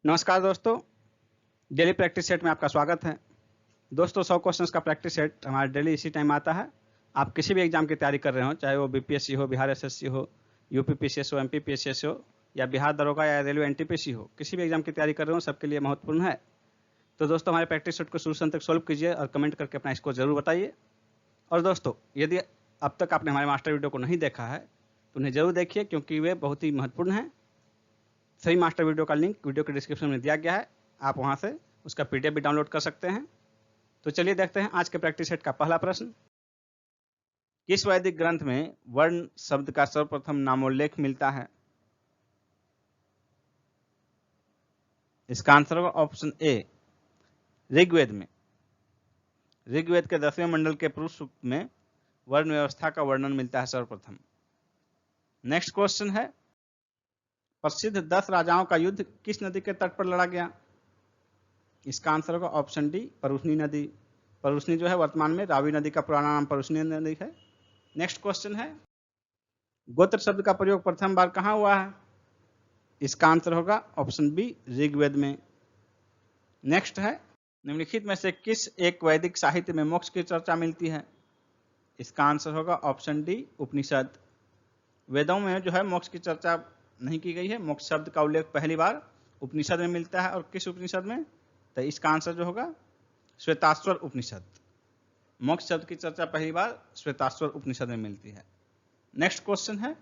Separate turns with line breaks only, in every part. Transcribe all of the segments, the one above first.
नमस्कार दोस्तों, daily practice set में आपका स्वागत है। दोस्तों 100 क्वेश्चंस का प्रैक्टिस सेट हमारा डेली इसी टाइम आता है। आप किसी भी एग्जाम की तैयारी कर रहे हो, चाहे वो बीपीएससी हो, बिहार एसएससी हो, यूपी पीसीएस हो, एमपी पीसीएस हो या बिहार दरोगा या रेलवे एनटीपीसी हो, किसी भी एग्जाम की तैयारी कर रहे हो, सबके लिए महत्वपूर्ण है। तो दोस्तों हमारे प्रैक्टिस सेट को शुरू से अंत तक सॉल्व कीजिए और कमेंट करके अपना स्कोर जरूर बताइए। और दोस्तों यदि अब तक आपने हमारे मास्टर वीडियो को नहीं देखा है तो उन्हें जरूर देखिए, क्योंकि वे बहुत ही महत्वपूर्ण हैं। सही मास्टर वीडियो का लिंक वीडियो के डिस्क्रिप्शन में दिया गया है, आप वहां से उसका पीडीएफ भी डाउनलोड कर सकते हैं। तो चलिए देखते हैं आज के प्रैक्टिस सेट का पहला प्रश्न। किस वैदिक ग्रंथ में वर्ण शब्द का सर्वप्रथम नामोल्लेख मिलता है? इसका आंसर होगा ऑप्शन ए, ऋग्वेद में। ऋग्वेद के 10वें मंडल के पुरुष सूक्त में वर्ण व्यवस्था का वर्णन मिलता है सर्वप्रथम। नेक्स्ट क्वेश्चन है, प्रसिद्ध 10 राजाओं का युद्ध किस नदी के तट पर लड़ा गया? इसका आंसर होगा ऑप्शन डी, परुष्णी नदी। परुष्णी जो है वर्तमान में रावी नदी का पुराना नाम परुष्णी नदी है। नेक्स्ट क्वेश्चन है, गोत्र शब्द का प्रयोग प्रथम बार कहां हुआ है? इसका आंसर होगा ऑप्शन बी, ऋग्वेद में। नेक्स्ट है, निम्नलिखित में से किस एक वैदिक साहित्य में मोक्ष की चर्चा मिलती है? इसका आंसर होगा ऑप्शन डी, उपनिषद। वेदों में जो है मोक्ष की चर्चा नहीं की गई है। मोक्ष शब्द का उल्लेख पहली बार उपनिषद में मिलता है। और किस उपनिषद में? तो इसका आंसर जो होगा श्वेताश्वर उपनिषद। मोक्ष शब्द की चर्चा पहली बार श्वेताश्वर उपनिषद में मिलती है। नेक्स्ट क्वेश्चन है,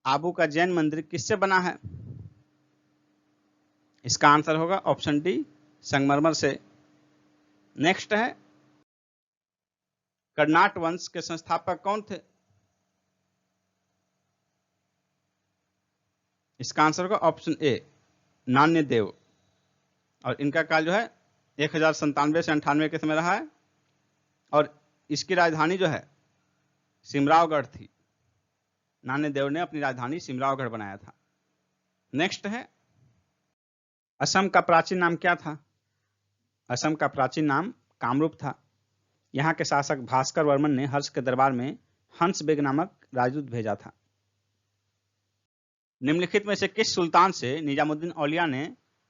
आबू का जैन मंदिर किससे बना है? इसका आंसर होगा ऑप्शन डी, संगमरमर से। नेक्स्ट है, कर्नाट वंश के संस्थापक कौन थे? इसका आंसर होगा ऑप्शन ए, नान्य देव। और इनका काल जो है 1097 से 98 के समय रहा है। और इसकी राजधानी जो है सिमरावगढ़ थी। नान्य देव ने अपनी राजधानी सिमरावगढ़ बनाया था। नेक्स्ट है, असम का प्राचीन नाम क्या था? असम का प्राचीन नाम कामरूप था। यहाँ के शासक भास्कर वर्मन ने हर्ष के दरबार में हंस बेग नामक राजदूत भेजा था। निम्नलिखित में से किस सुल्तान से निजामुद्दीन औलिया ने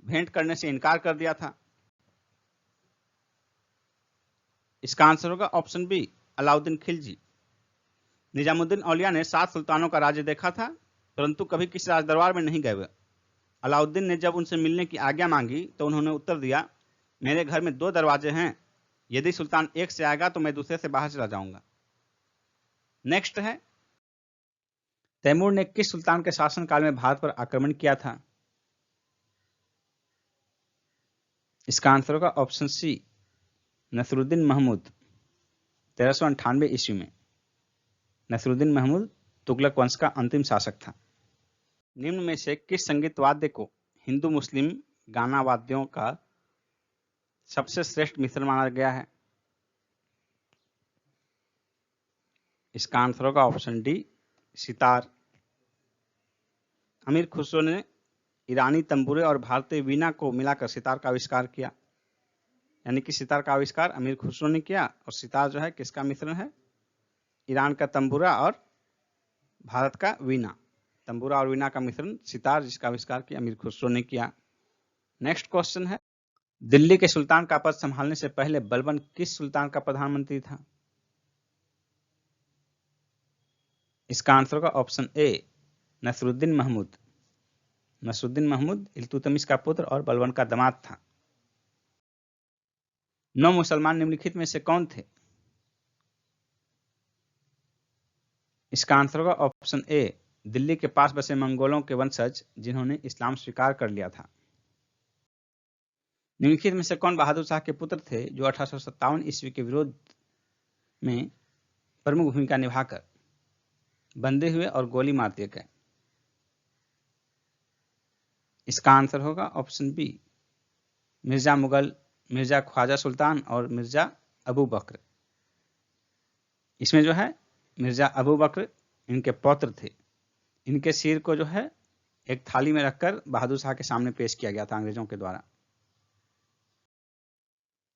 भेंट करने से इनकार कर दिया था? इसका आंसर होगा ऑप्शन बी, अलाउद्दीन खिलजी। निजामुद्दीन औलिया ने 7 सुल्तानों का राज्य देखा था, परंतु कभी किसी राजदरबार में नहीं गए। अलाउद्दीन ने जब उनसे मिलने की आज्ञा मांगी तो उन्होंने उत्तर दिया, मेरे घर में 2 दरवाजे हैं, यदि सुल्तान एक से आएगा तो मैं दूसरे से बाहर चला जाऊंगा। नेक्स्ट है, तैमूर ने किस सुल्तान के शासनकाल में भारत पर आक्रमण किया था? इसका आंसर होगा ऑप्शन सी, नसरुद्दीन महमूद। 1398 ईस्वी में नसरुद्दीन महमूद तुगलक वंश का अंतिम शासक था। निम्न में से किस संगीत वाद्य को हिंदू मुस्लिम गाना वाद्यों का सबसे श्रेष्ठ मिश्रण माना गया है? इसका आंसर होगा ऑप्शन डी, सितार। अमीर खुसरो ने ईरानी तंबूरे और भारतीय वीणा को मिलाकर सितार का आविष्कार किया। यानी कि सितार का आविष्कार अमीर खुसरो ने किया। और सितार जो है किसका मिश्रण है? ईरान का तंबूरा और भारत का वीणा। तंबूरा और वीणा का मिश्रण सितार, जिसका आविष्कार किया अमीर खुसरो ने किया। नेक्स्ट क्वेश्चन है, दिल्ली के सुल्तान का पद संभालने से पहले बलबन किस सुल्तान का प्रधानमंत्री था? इसका आंसर होगा ऑप्शन ए, नसरुद्दीन महमूद। नसरुद्दीन महमूद इल्तुतमिश का पुत्र और बलबन का दामाद था। 9 मुसलमान निम्नलिखित में से कौन थे? इसका आंसर होगा ऑप्शन ए, दिल्ली के पास बसे मंगोलों के वंशज जिन्होंने इस्लाम स्वीकार कर लिया था। निम्नलिखित में से कौन बहादुर शाह के पुत्र थे जो 1857 ईस्वी के विरोध में प्रमुख भूमिका निभाकर बंधे हुए और गोली मार दिए गए? इसका आंसर होगा ऑप्शन बी, मिर्जा मुगल, मिर्जा ख्वाजा सुल्तान और मिर्जा अबू बकर। इसमें जो है मिर्जा अबू बकर इनके पौत्र थे। इनके सिर को जो है एक थाली में रखकर बहादुर शाह के सामने पेश किया गया था अंग्रेजों के द्वारा।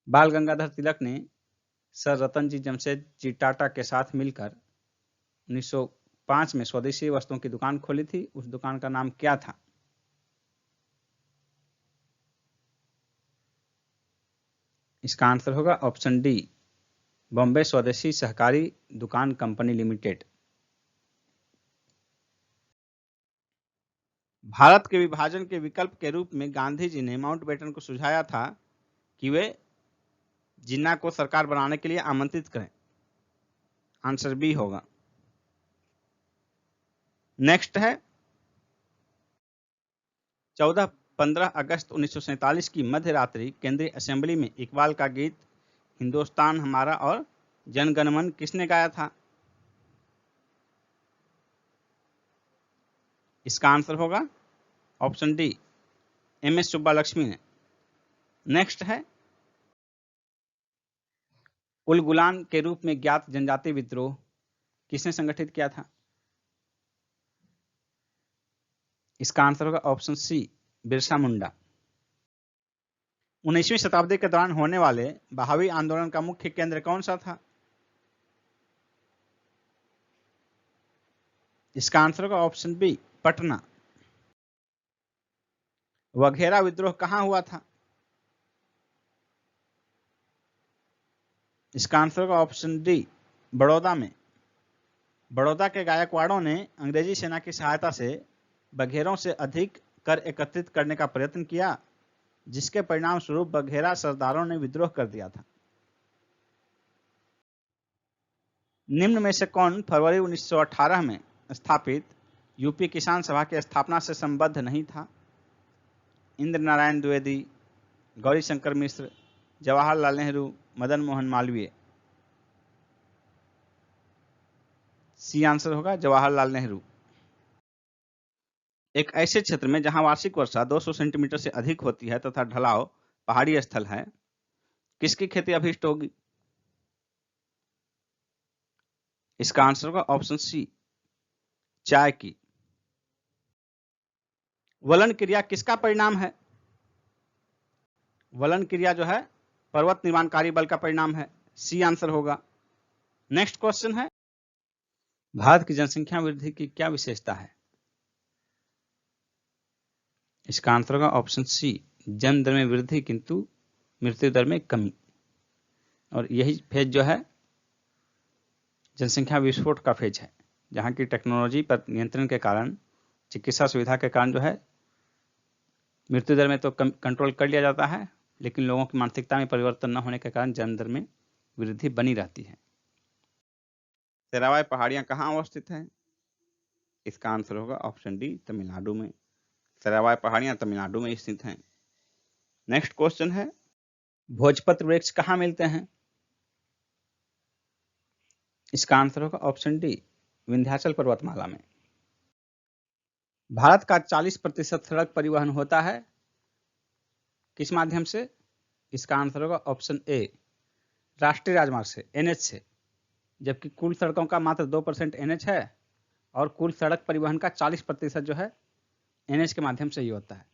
बाल गंगाधर तिलक ने सर रतन जी जमशेद जी टाटा के साथ मिलकर 1905 में स्वदेशी वस्तुओं की दुकान खोली थी। उस दुकान का नाम क्या था? इसका आंसर होगा ऑप्शन डी, बॉम्बे स्वदेशी सहकारी दुकान कंपनी लिमिटेड। भारत के विभाजन के विकल्प के रूप में गांधी जी ने माउंटबेटन को सुझाया था कि वे जिन्ना को सरकार बनाने के लिए आमंत्रित करें। आंसर बी होगा। नेक्स्ट है 14-15 अगस्त 1947 की मध्य रात्रि केंद्रीय असेंबली में इकबाल का गीत हिंदुस्तान हमारा और जन गण मन किसने गाया था? इसका आंसर होगा ऑप्शन डी, एम.एस. सुब्बालक्ष्मी ने। नेक्स्ट है उलगुलान के रूप में ज्ञात जनजातीय विद्रोह किसने संगठित किया था? इसका आंसर होगा ऑप्शन सी, बिरसा मुंडा। 19वीं शताब्दी के दौरान होने वाले बहावी आंदोलन का मुख्य केंद्र कौन सा था? इसका आंसर होगा ऑप्शन बी, पटना। वघेरा विद्रोह कहां हुआ था? इसका आंसर होगा ऑप्शन डी, बड़ौदा में। बड़ौदा के गायकवाड़ों ने अंग्रेजी सेना की सहायता से बघेरों से अधिक कर एकत्रित करने का प्रयत्न किया, जिसके परिणाम स्वरूप बघेरा सरदारों ने विद्रोह कर दिया था। निम्न में से कौन फरवरी 1918 में स्थापित यूपी किसान सभा की स्थापना से संबद्ध नहीं था? इंद्र नारायण द्विवेदी, गौरी शंकर मिश्र, जवाहरलाल नेहरू, मदन मोहन मालवीय। सी आंसर होगा जवाहरलाल नेहरू। एक ऐसे क्षेत्र में जहां वार्षिक वर्षा 200 सेंटीमीटर से अधिक होती है तथा ढलाव पहाड़ी स्थल है, किसकी खेती अभीष्ट होगी? इसका आंसर होगा ऑप्शन सी, चाय की। वलन क्रिया किसका परिणाम है? वलन क्रिया जो है पर्वत निर्माणकारी बल का परिणाम है। सी आंसर होगा। नेक्स्ट क्वेश्चन है, भारत की जनसंख्या वृद्धि की क्या विशेषता है? इसका आंसर होगा ऑप्शन सी, जन्म दर में वृद्धि किंतु मृत्यु दर में कमी। और यही फेज जो है जनसंख्या विस्फोट का फेज है, जहां की टेक्नोलॉजी पर नियंत्रण के कारण, चिकित्सा सुविधा के कारण जो है मृत्यु दर में तो कंट्रोल कर लिया जाता है, लेकिन लोगों की मानसिकता में परिवर्तन न होने के कारण जन्म दर में वृद्धि बनी रहती है। सेरावाई पहाड़ियां कहाँ अवस्थित हैं? इसका आंसर होगा ऑप्शन डी, तमिलनाडु में। सेरावाई पहाड़ियां तमिलनाडु में स्थित हैं। नेक्स्ट क्वेश्चन है, भोजपत्र वृक्ष कहाँ मिलते हैं? इसका आंसर होगा ऑप्शन डी, विंध्याचल पर्वतमाला में। भारत का 40% सड़क परिवहन होता है किस माध्यम से? इसका आंसर होगा ऑप्शन ए, राष्ट्रीय राजमार्ग से, एनएच से। जबकि कुल सड़कों का मात्र 2% एनएच है और कुल सड़क परिवहन का 40% जो है एनएच के माध्यम से ही होता है।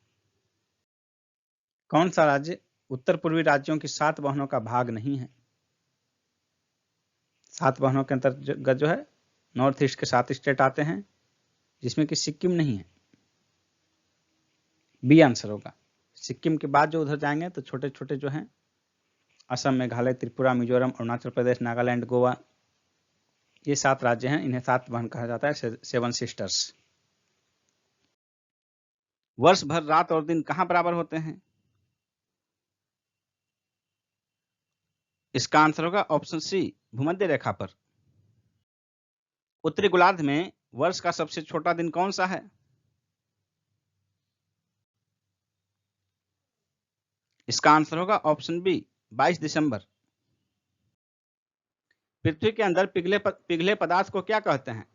कौन सा राज्य उत्तर पूर्वी राज्यों की 7 बहनों का भाग नहीं है? 7 बहनों के अंतर्गत जो है नॉर्थ ईस्ट के 7 स्टेट आते हैं, जिसमें कि सिक्किम नहीं है। बी आंसर होगा। सिक्किम के बाद जो उधर जाएंगे तो छोटे छोटे जो हैं असम, मेघालय, त्रिपुरा, मिजोरम, अरुणाचल प्रदेश, नागालैंड, गोवा, ये 7 राज्य हैं। इन्हें 7 बहन कहा जाता है, 7 सिस्टर्स। वर्ष भर रात और दिन कहां बराबर होते हैं? इसका आंसर होगा ऑप्शन सी, भूमध्य रेखा पर। उत्तरी गोलार्ध में वर्ष का सबसे छोटा दिन कौन सा है? इसका आंसर होगा ऑप्शन बी, 22 दिसंबर। पृथ्वी के अंदर पिघले पदार्थ को क्या कहते हैं?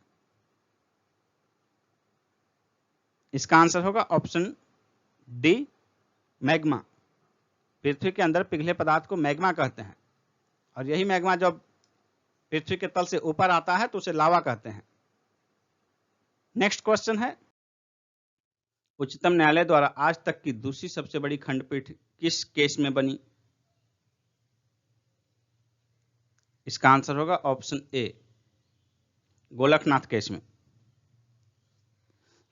इसका आंसर होगा ऑप्शन डी, मैग्मा। पृथ्वी के अंदर पिघले पदार्थ को मैग्मा कहते हैं, और यही मैग्मा जब पृथ्वी के तल से ऊपर आता है तो उसे लावा कहते हैं। नेक्स्ट क्वेश्चन है, उच्चतम न्यायालय द्वारा आज तक की दूसरी सबसे बड़ी खंडपीठ किस केस में बनी? इसका आंसर होगा ऑप्शन ए, गोलकनाथ केस में।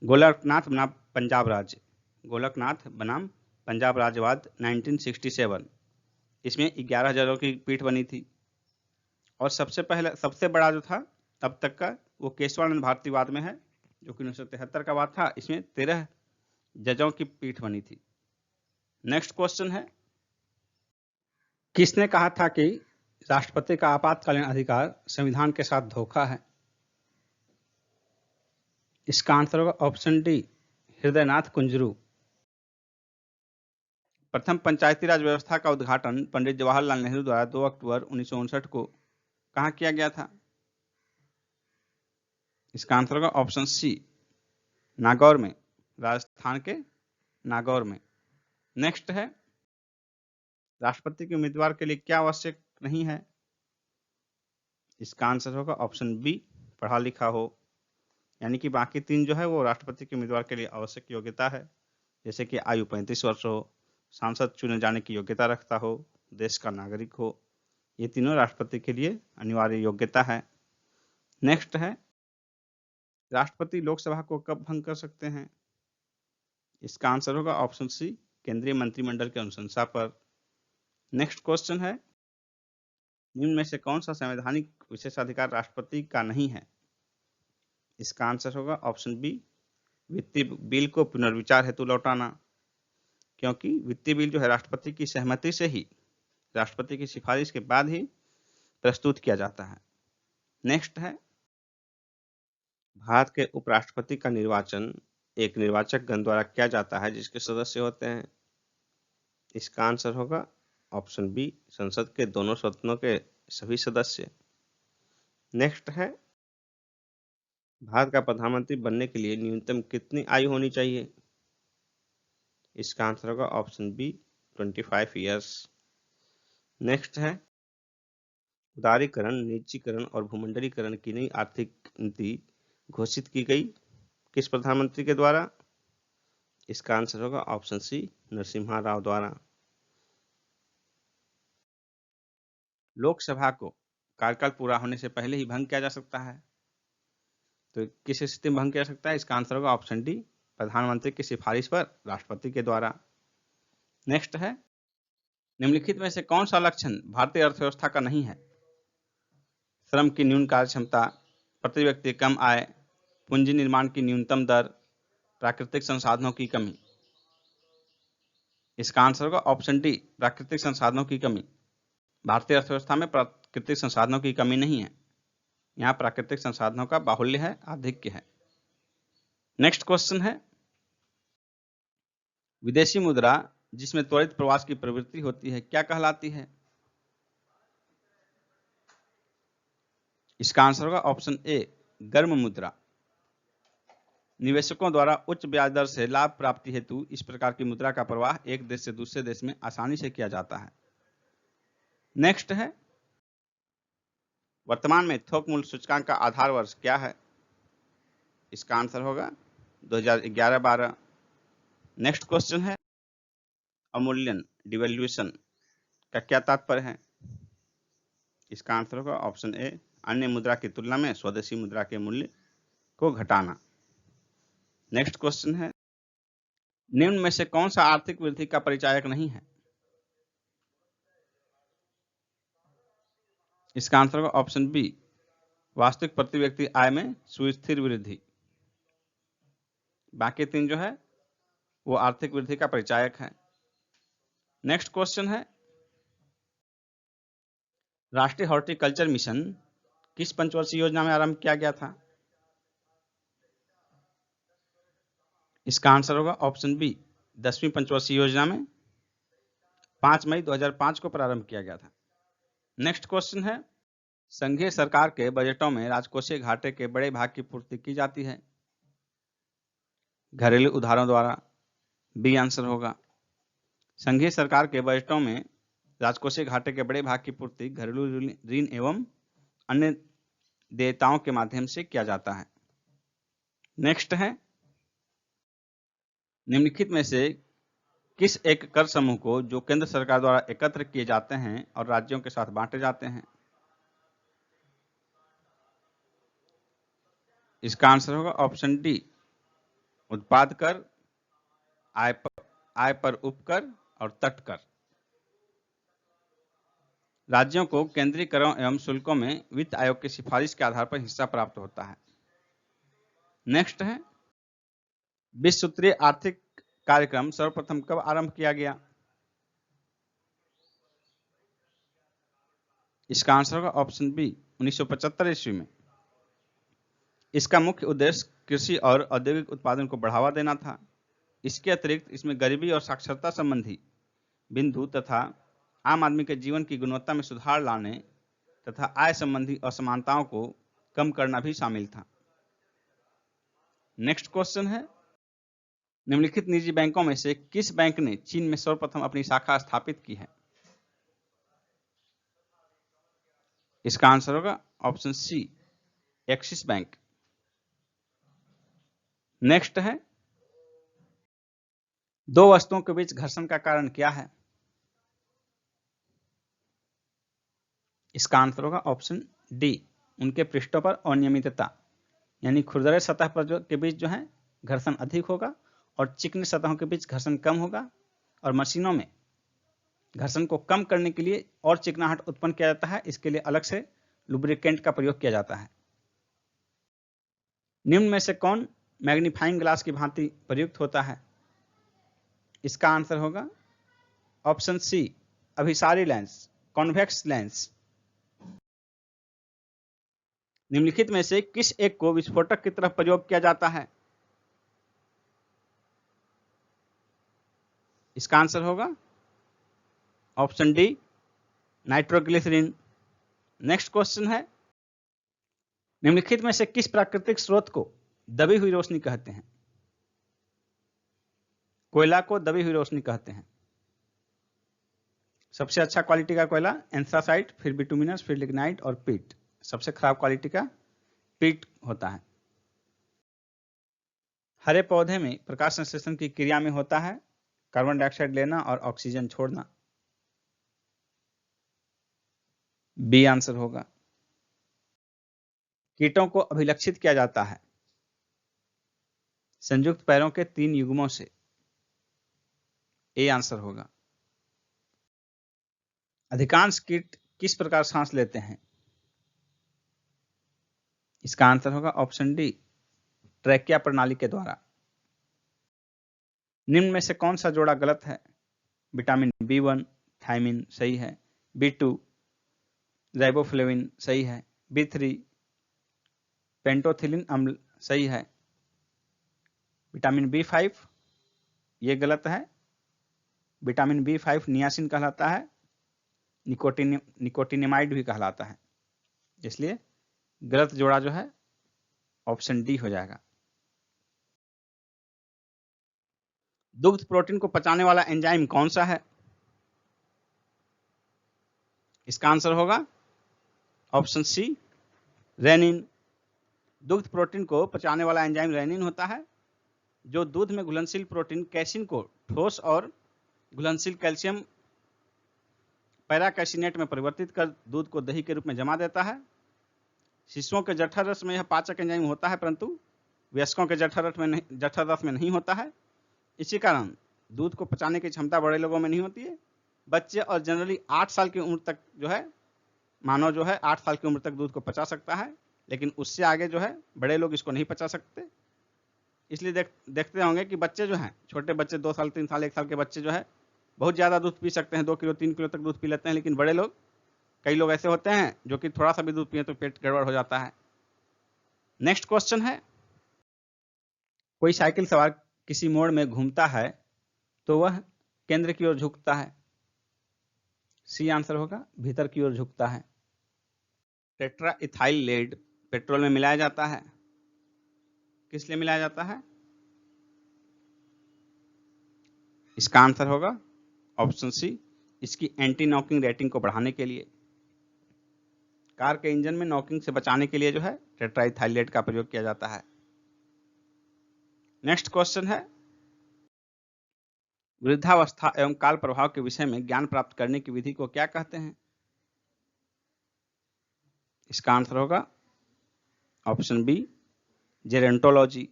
गोलकनाथ बनाम पंजाब राज्य, गोलकनाथ बनाम पंजाब राज्यवाद 1967। इसमें 11 जजों की पीठ बनी थी और सबसे बड़ा जो था अब तक का वो केशवानंद भारती वाद में है, जो कि 1973 का वाद था। इसमें 13 जजों की पीठ बनी थी। नेक्स्ट क्वेश्चन है, किसने कहा था कि राष्ट्रपति का आपातकालीन अधिकार संविधान के साथ धोखा है? इसका आंसर होगा ऑप्शन डी, हृदयनाथ कुंजरू। प्रथम पंचायती राज व्यवस्था का उद्घाटन पंडित जवाहरलाल नेहरू द्वारा 2 अक्टूबर 1959 को कहाँ किया गया था? इसका आंसर होगा ऑप्शन सी, नागौर में, राजस्थान के नागौर में। नेक्स्ट है, राष्ट्रपति के उम्मीदवार के लिए क्या आवश्यक नहीं है? इसका आंसर होगा ऑप्शन बी, पढ़ा लिखा हो। यानी कि बाकी 3 जो है वो राष्ट्रपति के उम्मीदवार के लिए आवश्यक योग्यता है, जैसे कि आयु 35 वर्ष हो, सांसद चुने जाने की योग्यता रखता हो, देश का नागरिक हो। ये तीनों राष्ट्रपति के लिए अनिवार्य योग्यता है। नेक्स्ट है, राष्ट्रपति लोकसभा को कब भंग कर सकते हैं? इसका आंसर होगा ऑप्शन सी, केंद्रीय मंत्रिमंडल की अनुशंसा पर। नेक्स्ट क्वेश्चन है, निम्न में से कौन सा संवैधानिक विशेषाधिकार राष्ट्रपति का नहीं है? इसका आंसर होगा ऑप्शन बी, वित्तीय बिल को पुनर्विचार हेतु लौटाना, क्योंकि वित्तीय बिल जो है राष्ट्रपति की सहमति से ही, राष्ट्रपति की सिफारिश के बाद ही प्रस्तुत किया जाता है। नेक्स्ट है, भारत के उपराष्ट्रपति का निर्वाचन एक निर्वाचक गण द्वारा किया जाता है जिसके सदस्य होते हैं। इसका आंसर होगा ऑप्शन बी, संसद के दोनों सदनों के सभी सदस्य। नेक्स्ट है, भारत का प्रधानमंत्री बनने के लिए न्यूनतम कितनी आयु होनी चाहिए? इसका आंसर होगा ऑप्शन बी, 25 ईयर्स। नेक्स्ट है, उदारीकरण, निजीकरण और भूमंडलीकरण की नई आर्थिक नीति घोषित की गई किस प्रधानमंत्री के द्वारा? इसका आंसर होगा ऑप्शन सी, नरसिम्हा राव द्वारा। लोकसभा को कार्यकाल पूरा होने से पहले ही भंग किया जा सकता है, तो किस स्थिति में भंग किया जा सकता है? इसका आंसर होगा ऑप्शन डी, प्रधानमंत्री की सिफारिश पर राष्ट्रपति के द्वारा। नेक्स्ट है, निम्नलिखित में से कौन सा लक्षण भारतीय अर्थव्यवस्था का नहीं है? श्रम की न्यून कार्य क्षमता, प्रति व्यक्ति कम आय, पूंजी निर्माण की न्यूनतम दर, प्राकृतिक संसाधनों की कमी। इसका आंसर होगा ऑप्शन डी, प्राकृतिक संसाधनों की कमी। भारतीय अर्थव्यवस्था में प्राकृतिक संसाधनों की कमी नहीं है, यहाँ प्राकृतिक संसाधनों का बाहुल्य है, आधिक्य है। नेक्स्ट क्वेश्चन है, विदेशी मुद्रा जिसमें त्वरित प्रवास की प्रवृत्ति होती है क्या कहलाती है? इसका आंसर होगा ऑप्शन ए, गर्म मुद्रा। निवेशकों द्वारा उच्च ब्याज दर से लाभ प्राप्ति हेतु इस प्रकार की मुद्रा का प्रवाह एक देश से दूसरे देश में आसानी से किया जाता है। नेक्स्ट है, वर्तमान में थोक मूल्य सूचकांक का आधार वर्ष क्या है? इसका आंसर होगा 2011-12। नेक्स्ट क्वेश्चन है, अवमूल्यन, डिवैल्यूएशन का क्या तात्पर्य है? इसका आंसर होगा ऑप्शन ए, अन्य मुद्रा की तुलना में स्वदेशी मुद्रा के मूल्य को घटाना। नेक्स्ट क्वेश्चन है, निम्न में से कौन सा आर्थिक वृद्धि का परिचायक नहीं है? इसका आंसर होगा ऑप्शन बी, वास्तविक प्रति व्यक्ति आय में सुस्थिर वृद्धि। बाकी 3 जो है वो आर्थिक वृद्धि का परिचायक है। नेक्स्ट क्वेश्चन है, राष्ट्रीय हॉर्टिकल्चर मिशन किस पंचवर्षीय योजना में आरंभ किया गया था? इसका आंसर होगा ऑप्शन बी, 10वीं पंचवर्षीय योजना में 5 मई 2005 को प्रारंभ किया गया था। नेक्स्ट क्वेश्चन है, संघीय सरकार के बजटों में राजकोषीय घाटे के बड़े भाग की पूर्ति की जाती है घरेलू उधारों द्वारा। बी आंसर होगा। संघीय सरकार के बजटों में राजकोषीय घाटे के बड़े भाग की पूर्ति घरेलू ऋण एवं अन्य देयताओं के माध्यम से किया जाता है। नेक्स्ट है, निम्नलिखित में से किस एक कर समूह को जो केंद्र सरकार द्वारा एकत्र किए जाते हैं और राज्यों के साथ बांटे जाते हैं? इसका आंसर होगा ऑप्शन डी, उत्पाद कर, आय पर उपकर और तट कर। राज्यों को केंद्रीय करों एवं शुल्कों में वित्त आयोग की सिफारिश के आधार पर हिस्सा प्राप्त होता है। नेक्स्ट है, विश्व सूत्रीय आर्थिक कार्यक्रम सर्वप्रथम कब आरंभ किया गया? इसका आंसर होगा ऑप्शन बी, 1975 ईस्वी में। इसका मुख्य उद्देश्य कृषि और औद्योगिक उत्पादन को बढ़ावा देना था। इसके अतिरिक्त इसमें गरीबी और साक्षरता संबंधी बिंदु तथा आम आदमी के जीवन की गुणवत्ता में सुधार लाने तथा आय संबंधी असमानताओं को कम करना भी शामिल था। नेक्स्ट क्वेश्चन है, निम्नलिखित निजी बैंकों में से किस बैंक ने चीन में सर्वप्रथम अपनी शाखा स्थापित की है? इसका आंसर होगा option C, Axis Bank. Next है, दो वस्तुओं के बीच घर्षण का कारण क्या है? इसका आंसर होगा ऑप्शन डी, उनके पृष्ठों पर अनियमितता, यानी खुरदरे सतह पर के बीच जो है घर्षण अधिक होगा और चिकनी सतहों के बीच घर्षण कम होगा। और मशीनों में घर्षण को कम करने के लिए और चिकनाहट उत्पन्न किया जाता है, इसके लिए अलग से लुब्रिकेंट का प्रयोग किया जाता है। निम्न में से कौन मैग्नीफाइंग ग्लास की भांति प्रयुक्त होता है? इसका आंसर होगा ऑप्शन सी, अभिसारी लेंस, कॉन्वेक्स लेंस। निम्नलिखित में से किस एक को विस्फोटक की तरफ प्रयोग किया जाता है? इसका आंसर होगा option D, nitroglycerine. Next question है, निम्नलिखित में से किस प्राकृतिक स्रोत को दबी हुई रोशनी कहते हैं? कोयला को दबी हुई रोशनी कहते हैं। सबसे अच्छा क्वालिटी का कोयला एंथ्रासाइट, फिर बिटुमिनस, फिर लिग्नाइट और पीट। सबसे खराब क्वालिटी का पीट होता है। हरे पौधे में प्रकाश संश्लेषण की क्रिया में होता है कार्बन डाइऑक्साइड लेना और ऑक्सीजन छोड़ना। बी आंसर होगा। कीटों को अभिलक्षित किया जाता है संयुक्त पैरों के 3 युग्मों से। ए आंसर होगा। अधिकांश कीट किस प्रकार सांस लेते हैं? इसका आंसर होगा ऑप्शन डी, ट्रैकिया प्रणाली के द्वारा। निम्न में से कौन सा जोड़ा गलत है? विटामिन B1 थायमिन सही है, B2 राइबोफ्लेविन सही है, B3 पेंटोथिलिन अम्ल सही है, विटामिन B5 ये गलत है। विटामिन B5 नियासिन कहलाता है, निकोटिनिमाइड भी कहलाता है, इसलिए गलत जोड़ा जो है ऑप्शन डी हो जाएगा। दुग्ध प्रोटीन को पचाने वाला एंजाइम कौन सा है? इसका आंसर होगा ऑप्शन सी, रेनिन। दुग्ध प्रोटीन को पचाने वाला एंजाइम रेनिन होता है, जो दूध में घुलनशील प्रोटीन कैसिन को ठोस और घुलनशील कैल्शियम पैराकैसिनेट में परिवर्तित कर दूध को दही के रूप में जमा देता है। शिशुओं के जठर रस में यह पाचक एंजाइम होता है, परंतु वयस्कों के जठर रस में नहीं होता है। इसी कारण दूध को पचाने की क्षमता बड़े लोगों में नहीं होती है। बच्चे और जनरली 8 साल की उम्र तक जो है मानव जो है 8 साल की उम्र तक दूध को पचा सकता है, लेकिन उससे आगे जो है बड़े लोग इसको नहीं पचा सकते। इसलिए देखते होंगे कि बच्चे जो हैं, छोटे बच्चे 2 साल 3 साल 1 साल के बच्चे जो है बहुत ज़्यादा दूध पी सकते हैं, 2 किलो 3 किलो तक दूध पी लेते हैं, लेकिन बड़े लोग, कई लोग ऐसे होते हैं जो कि थोड़ा सा भी दूध पिए तो पेट गड़बड़ हो जाता है। नेक्स्ट क्वेश्चन है, कोई साइकिल सवार किसी मोड़ में घूमता है तो वह केंद्र की ओर झुकता है। सी आंसर होगा, भीतर की ओर झुकता है। टेट्रा इथाइल लेड पेट्रोल में मिलाया जाता है, किस लिए मिलाया जाता है? इसका आंसर होगा ऑप्शन सी, इसकी एंटी नॉकिंग रेटिंग को बढ़ाने के लिए। कार के इंजन में नॉकिंग से बचाने के लिए जो है टेट्रा इथाइल लेड का प्रयोग किया जाता है। नेक्स्ट क्वेश्चन है, वृद्धावस्था एवं काल प्रभाव के विषय में ज्ञान प्राप्त करने की विधि को क्या कहते हैं? इसका आंसर होगा ऑप्शन बी, जेरेंटोलॉजी।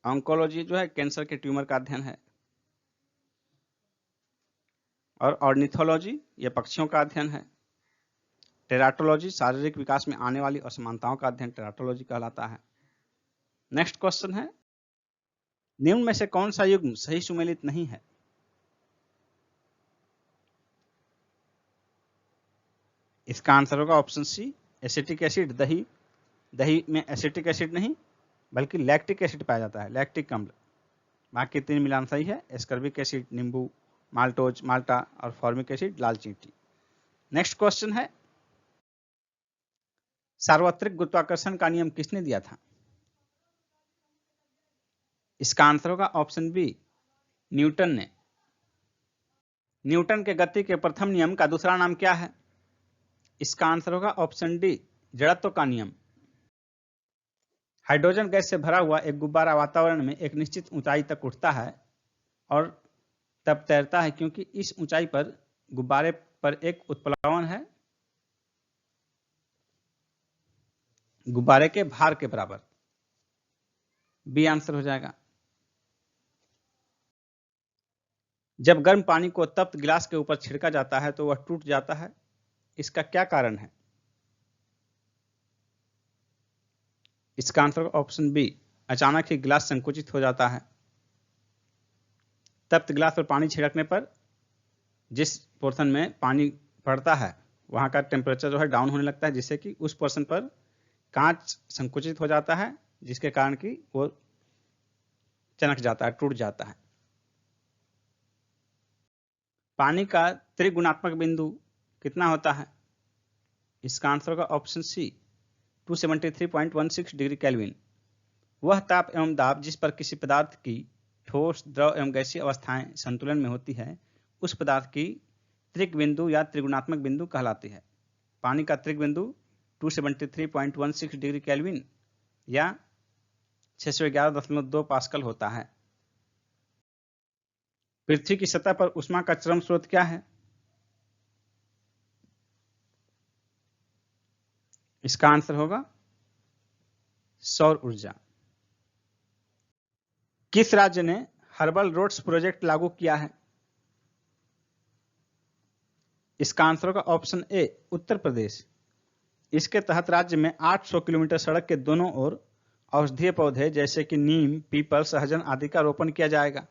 ऑन्कोलॉजी जो है कैंसर के ट्यूमर का अध्ययन है। और ऑर्निथोलॉजी यह पक्षियों का अध्ययन है। टेराटोलॉजी शारीरिक विकास में आने वाली असमानताओं का अध्ययन टेराटोलॉजी कहलाता है। नेक्स्ट क्वेश्चन है, निम्न में से कौन सा युग्म सही सुमेलित नहीं है? इसका आंसर होगा ऑप्शन सी, एसिटिक एसिड। दही में एसिटिक एसिड नहीं बल्कि लैक्टिक एसिड पाया जाता है, लैक्टिक अम्ल। बाकी 3 मिलान सही है, एस्कर्बिक एसिड नींबू, माल्टोज माल्टा और फॉर्मिक एसिड लाल चींटी। नेक्स्ट क्वेश्चन है, सार्वत्रिक गुरुत्वाकर्षण का नियम किसने दिया था? इसका आंसर होगा ऑप्शन बी, न्यूटन ने। न्यूटन के गति के प्रथम नियम का दूसरा नाम क्या है? इसका आंसर होगा ऑप्शन डी, जड़त्व का नियम। हाइड्रोजन गैस से भरा हुआ एक गुब्बारा वातावरण में एक निश्चित ऊंचाई तक उठता है और तब तैरता है, क्योंकि इस ऊंचाई पर गुब्बारे पर एक उत्प्लवन है गुब्बारे के भार के बराबर। बी आंसर हो जाएगा। जब गर्म पानी को तप्त गिलास के ऊपर छिड़का जाता है तो वह टूट जाता है, इसका क्या कारण है? इसका आंसर ऑप्शन बी, अचानक ही गिलास संकुचित हो जाता है। तप्त गिलास पर पानी छिड़कने पर जिस पोर्शन में पानी पड़ता है वहां का टेम्परेचर जो है डाउन होने लगता है, जिससे कि उस पोर्शन पर कांच संकुचित हो जाता है, जिसके कारण कि वो चनक जाता है, टूट जाता है। पानी का त्रिगुणात्मक बिंदु कितना होता है? इसका आंसर होगा ऑप्शन सी, 273.16 डिग्री केल्विन। वह ताप एवं दाब जिस पर किसी पदार्थ की ठोस, द्रव एवं गैसीय अवस्थाएं संतुलन में होती है, उस पदार्थ की त्रिक बिंदु या त्रिगुणात्मक बिंदु कहलाती है। पानी का त्रिक बिंदु 273.16 डिग्री केल्विन या 611.2 पास्कल होता है। पृथ्वी की सतह पर ऊष्मा का चरम स्रोत क्या है? इसका आंसर होगा सौर ऊर्जा। किस राज्य ने हर्बल रोड्स प्रोजेक्ट लागू किया है? इसका आंसर होगा ऑप्शन ए, उत्तर प्रदेश। इसके तहत राज्य में 800 किलोमीटर सड़क के दोनों ओर औषधीय पौधे जैसे कि नीम, पीपल, सहजन आदि का रोपण किया जाएगा।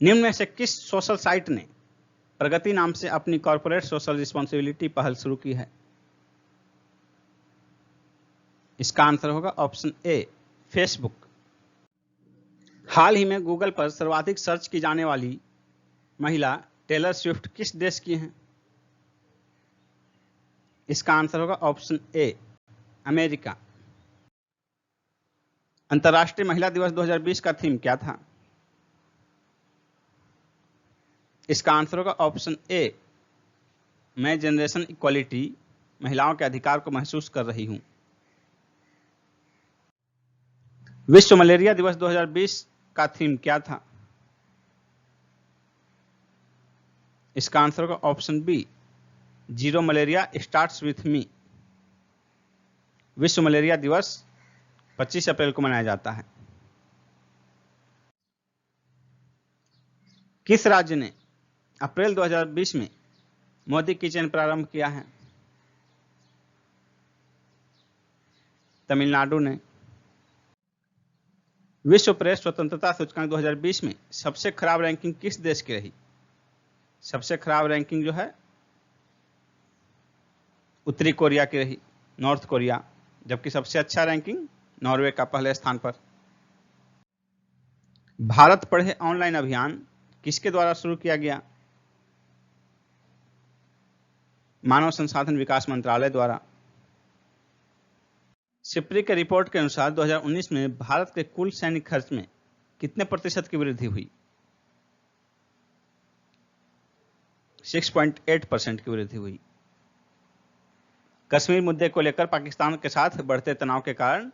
निम्न में से किस सोशल साइट ने प्रगति नाम से अपनी कॉर्पोरेट सोशल रिस्पॉन्सिबिलिटी पहल शुरू की है? इसका आंसर होगा ऑप्शन ए, फेसबुक। हाल ही में गूगल पर सर्वाधिक सर्च की जाने वाली महिला टेलर स्विफ्ट किस देश की हैं? इसका आंसर होगा ऑप्शन ए, अमेरिका। अंतर्राष्ट्रीय महिला दिवस 2020 का थीम क्या था? इसका आंसर होगा ऑप्शन ए, मैं जनरेशन इक्वालिटी, महिलाओं के अधिकार को महसूस कर रही हूं। विश्व मलेरिया दिवस 2020 का थीम क्या था? इसका आंसर होगा option B, zero malaria starts with me. विश्व मलेरिया दिवस 25 अप्रैल को मनाया जाता है। किस राज्य ने अप्रैल 2020 में मोदी किचन प्रारंभ किया है? तमिलनाडु ने। विश्व प्रेस स्वतंत्रता सूचकांक 2020 में सबसे खराब रैंकिंग किस देश की रही? सबसे खराब रैंकिंग जो है उत्तरी कोरिया की रही, नॉर्थ कोरिया, जबकि सबसे अच्छा रैंकिंग नॉर्वे का पहले स्थान पर। भारत पढ़े ऑनलाइन अभियान किसके द्वारा शुरू किया गया? मानव संसाधन विकास मंत्रालय द्वारा। सिप्री के रिपोर्ट के अनुसार 2019 में भारत के कुल सैनिक खर्च में कितने प्रतिशत की वृद्धि हुई? 6.8% की वृद्धि हुई। कश्मीर मुद्दे को लेकर पाकिस्तान के साथ बढ़ते तनाव के कारण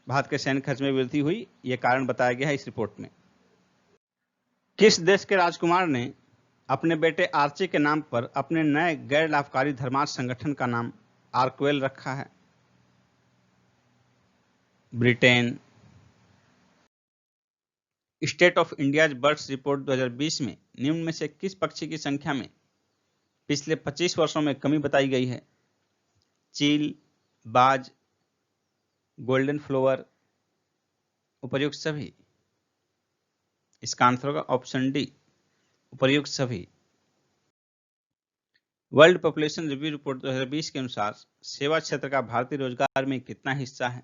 भारत के सैन्य खर्च में वृद्धि हुई, यह कारण बताया गया है इस रिपोर्ट में। किस देश के राजकुमार ने अपने बेटे आर्ची के नाम पर अपने नए गैर लाभकारी धर्मार्थ संगठन का नाम आर्कवेल रखा है? Britain. State of India birds report 2020 में निम्न में से किस पक्षी की संख्या में पिछले 25 वर्षों में कमी बताई गई है? चील, बाज, गोल्डन फ्लोवर, उपर्युक्त सभी। इसका आंसर होगा ऑप्शन डी, उपर्युक्त सभी। वर्ल्ड पॉपुलेशन रिव्यू रिपोर्ट 2020 के अनुसार सेवा क्षेत्र का भारतीय रोजगार में कितना हिस्सा है?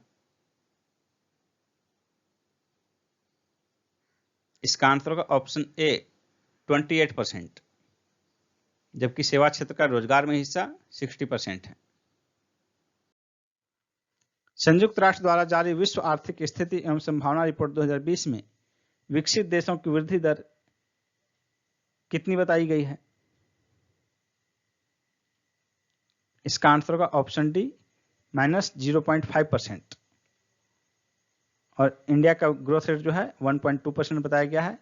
इसका आंसर होगा ऑप्शन ए, 28%, जबकि सेवा क्षेत्र का रोजगार में हिस्सा 60% है। संयुक्त राष्ट्र द्वारा जारी विश्व आर्थिक स्थिति एवं संभावना रिपोर्ट 2020 में विकसित देशों की वृद्धि दर कितनी बताई गई है? इसका आंसर होगा ऑप्शन डी, -0.5%, और इंडिया का ग्रोथ रेट जो है 1.2% बताया गया है,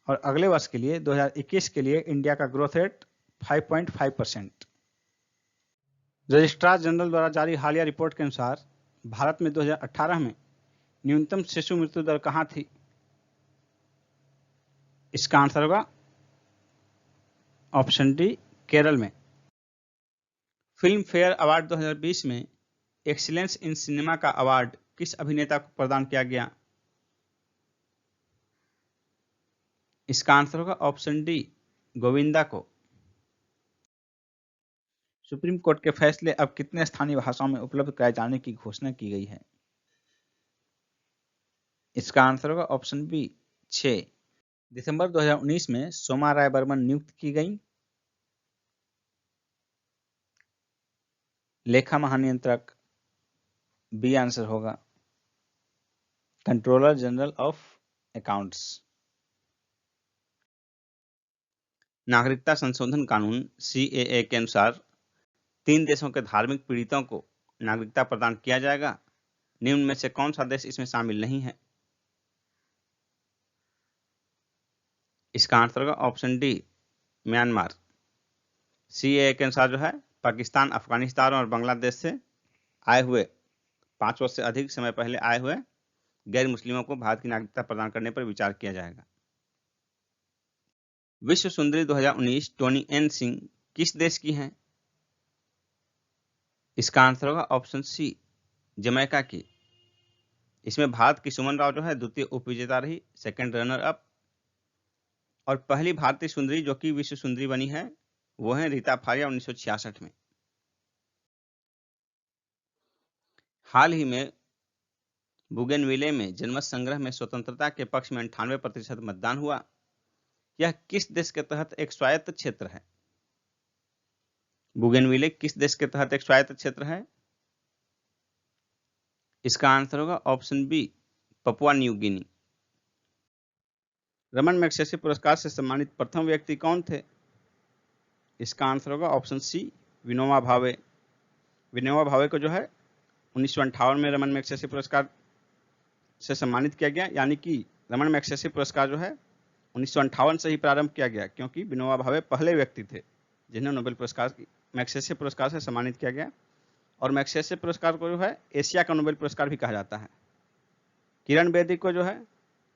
और अगले वर्ष के लिए 2021 के लिए इंडिया का ग्रोथ रेट 5.5%। रजिस्ट्रार जनरल द्वारा जारी हालिया रिपोर्ट के अनुसार भारत में 2018 में न्यूनतम शिशु मृत्यु दर कहां थी? इसका आंसर होगा ऑप्शन डी, केरल में। फिल्म फेयर अवार्ड 2020 में एक्सीलेंस इन सिनेमा का अवार्ड किस अभिनेता को प्रदान किया गया? इसका आंसर होगा ऑप्शन डी, गोविंदा को। सुप्रीम कोर्ट के फैसले अब कितने स्थानीय भाषाओं में उपलब्ध कराए जाने की घोषणा की गई है? इसका आंसर होगा ऑप्शन बी, 6 दिसंबर 2019 में सोमा राय बर्मन नियुक्त की गई लेखा महानियंत्रक। बी आंसर होगा कंट्रोलर जनरल ऑफ अकाउंट्स। नागरिकता संशोधन कानून CAA के अनुसार 3 देशों के धार्मिक पीड़ितों को नागरिकता प्रदान किया जाएगा। निम्न में से कौन सा देश इसमें शामिल नहीं है? इसका आंसर होगा ऑप्शन डी, म्यांमार। CAA के अनुसार जो है पाकिस्तान, अफगानिस्तान और बांग्लादेश से आए हुए 5 वर्ष से अधिक समय पहले आए हुए गैर मुस्लिमों को भारत की नागरिकता प्रदान करने पर विचार किया जाएगा। विश्व सुंदरी 2019 टोनी एन सिंह किस देश की हैं? इसका आंसर होगा ऑप्शन सी, जमैका की। इसमें भारत की सुमन राव जो है द्वितीय उपविजेता रही, सेकंड रनर अप, और पहली भारतीय सुंदरी जो कि विश्व सुंदरी बनी है वो है रीता फारिया 1966 में। हाल ही में बुगेनविले में जनमत संग्रह में स्वतंत्रता के पक्ष में 98% मतदान हुआ। यह किस देश के तहत एक स्वायत्त क्षेत्र है? बुगेनविले किस देश के तहत एक स्वायत्त क्षेत्र है? इसका आंसर होगा option B, Papua New Guinea. Raman Magsaysay पुरस्कार से सम्मानित प्रथम व्यक्ति कौन थे? इसका आंसर होगा ऑप्शन सी, विनोबा भावे। विनोबा भावे को जो है 1958 में रमन मैग्सेसे पुरस्कार से सम्मानित किया गया, यानी कि रमन मैग्सेसे पुरस्कार जो है 1958 से ही प्रारंभ किया गया, क्योंकि विनोबा भावे पहले व्यक्ति थे जिन्हें नोबेल पुरस्कार मैग्सेसे पुरस्कार से सम्मानित किया गया। और मैग्सेसे पुरस्कार को जो है एशिया का नोबेल पुरस्कार भी कहा जाता है। किरण बेदी को जो है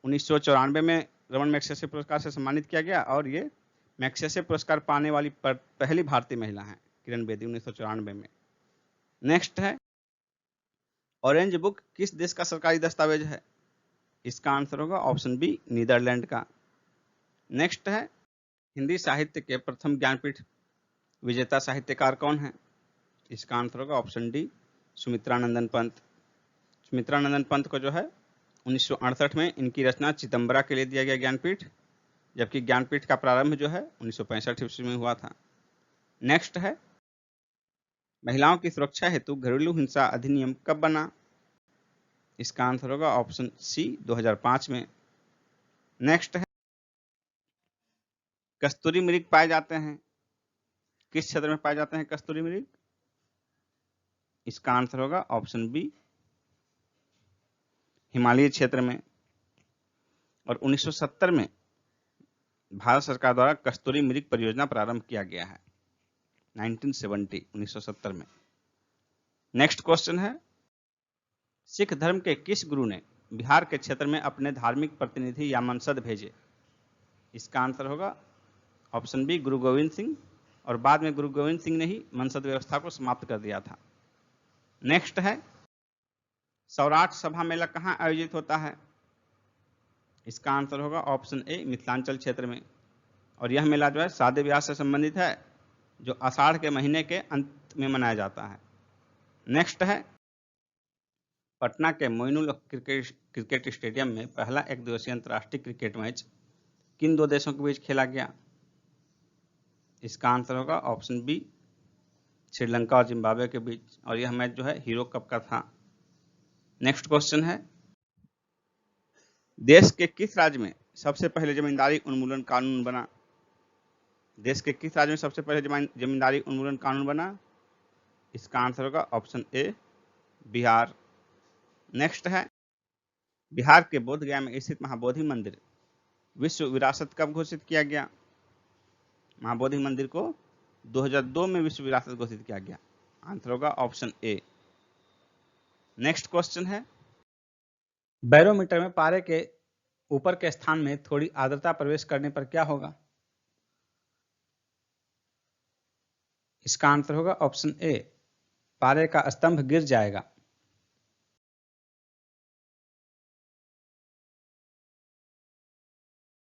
1994 में रमन मैग्सेसे पुरस्कार से सम्मानित किया गया, और ये मैग्सेसे पुरस्कार पाने वाली पहली भारतीय महिला हैं, किरण बेदी 1994 में। नेक्स्ट है, ऑरेंज बुक किस देश का सरकारी दस्तावेज है? इसका आंसर होगा ऑप्शन बी, नीदरलैंड का। नेक्स्ट है, हिंदी साहित्य के प्रथम ज्ञानपीठ विजेता साहित्यकार कौन है? इसका आंसर होगा ऑप्शन डी, सुमित्रानंदन पंत। सुमित्रानंदन पंत को जो है 1968 में इनकी रचना चिदम्बरा के लिए दिया गया ज्ञानपीठ, जबकि ज्ञानपीठ का प्रारंभ जो है 1965 ईस्वी में हुआ था। नेक्स्ट है, महिलाओं की सुरक्षा हेतु घरेलू हिंसा अधिनियम कब बना? इसका आंसर होगा ऑप्शन सी, 2005 में। नेक्स्ट है, कस्तूरी मृग पाए जाते हैं किस क्षेत्र में पाए जाते हैं कस्तूरी मृग? इसका आंसर होगा ऑप्शन बी, हिमालय क्षेत्र में। और 1970 में भारत सरकार द्वारा कस्तूरी मृग परियोजना प्रारंभ किया गया है, 1970 में। नेक्स्ट क्वेश्चन है, सिख धर्म के किस गुरु ने बिहार के क्षेत्र में अपने धार्मिक प्रतिनिधि या मंसद भेजे? इसका आंसर होगा ऑप्शन बी गुरु गोविंद सिंह, और बाद में गुरु गोविंद सिंह ने ही मनसद व्यवस्था को समाप्त कर दिया था। नेक्स्ट है सौराठ सभा मेला कहाँ आयोजित होता है? इसका आंसर होगा ऑप्शन ए मिथिलांचल क्षेत्र में, और यह मेला जो है शादी ब्याह से संबंधित है, जो आषाढ़ के महीने के अंत में मनाया जाता है। नेक्स्ट है पटना के मोइनुल क्रिकेट स्टेडियम में पहला एक दिवसीय अंतर्राष्ट्रीय क्रिकेट मैच किन दो देशों के बीच खेला गया? इसका आंसर होगा ऑप्शन बी श्रीलंका और जिम्बाब्वे के बीच, और यह मैच जो है हीरो कप का था। नेक्स्ट क्वेश्चन है देश के किस राज्य में सबसे पहले जमींदारी उन्मूलन कानून बना? देश के किस राज्य में सबसे पहले जमींदारी उन्मूलन कानून बना? इसका आंसर होगा ऑप्शन ए बिहार। नेक्स्ट है बिहार के बोधगया में स्थित महाबोधि मंदिर विश्व विरासत कब घोषित किया गया? महाबोधि मंदिर को 2002 में विश्व विरासत घोषित किया गया। आंसर होगा ऑप्शन ए। नेक्स्ट क्वेश्चन है बैरोमीटर में पारे के ऊपर के स्थान में थोड़ी आर्द्रता प्रवेश करने पर क्या होगा? इसका आंसर होगा ऑप्शन ए पारे का स्तंभ गिर जाएगा।